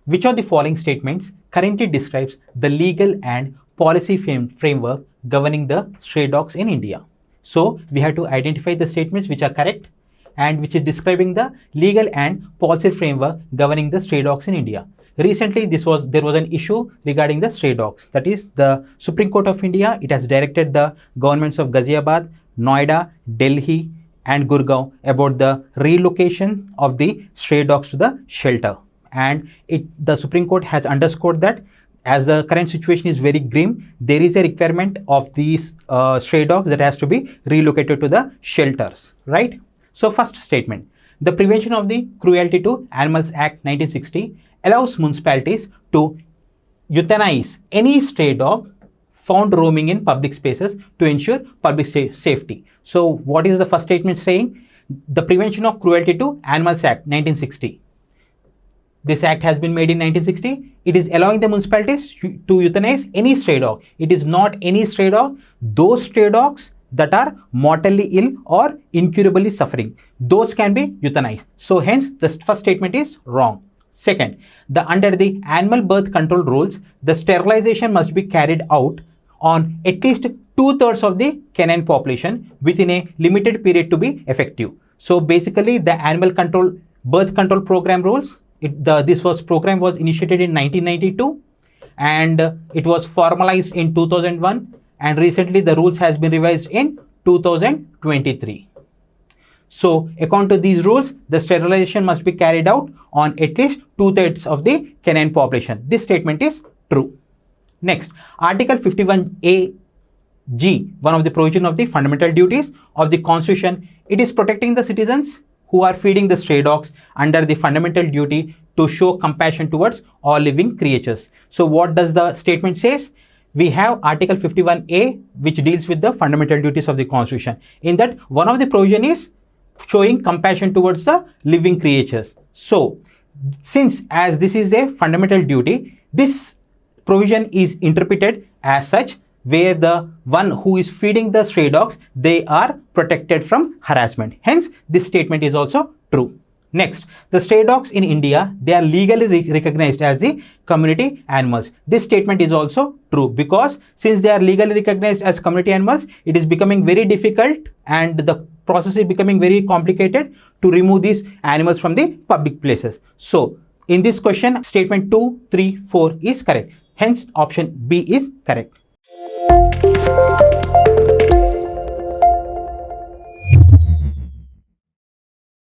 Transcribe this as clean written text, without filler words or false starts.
Which of the following statements currently describes the legal and policy framework governing the stray dogs in India? So we have to identify the statements which are correct and which is describing the legal and policy framework governing the stray dogs in India. Recently, there was an issue regarding the stray dogs. That is, the Supreme Court of India, it has directed the governments of Ghaziabad, Noida, Delhi and Gurgaon about the relocation of the stray dogs to the shelter. And the Supreme Court has underscored that as the current situation is very grim, there is a requirement of these stray dogs that has to be relocated to the shelters, right? So first statement, the Prevention of the Cruelty to Animals Act 1960 allows municipalities to euthanize any stray dog found roaming in public spaces to ensure public safety. So what is the first statement saying? The Prevention of Cruelty to Animals Act 1960. This act has been made in 1960. It is allowing the municipalities to euthanize any stray dog. It is not any stray dog. Those stray dogs that are mortally ill or incurably suffering, those can be euthanized. So hence the first statement is wrong. Second, under the animal birth control rules, the sterilization must be carried out on at least 2/3 of the canine population within a limited period to be effective. So basically the animal birth control program rules, this program was initiated in 1992 and it was formalized in 2001, and recently the rules has been revised in 2023. So according to these rules, the sterilization must be carried out on at least 2/3 of the canine population. This statement is true. Next, Article 51A G, one of the provision of the fundamental duties of the Constitution, it is protecting the citizens who are feeding the stray dogs under the fundamental duty to show compassion towards all living creatures. So what does the statement says? We have Article 51A, which deals with the fundamental duties of the Constitution. In that, one of the provision is showing compassion towards the living creatures. So since as this is a fundamental duty, this provision is interpreted as such, where the one who is feeding the stray dogs, they are protected from harassment. Hence, this statement is also true. Next, the stray dogs in India, they are legally recognized as the community animals. This statement is also true because since they are legally recognized as community animals, it is becoming very difficult and the process is becoming very complicated to remove these animals from the public places. So, in this question, statement 2, 3, 4 is correct. Hence, option B is correct.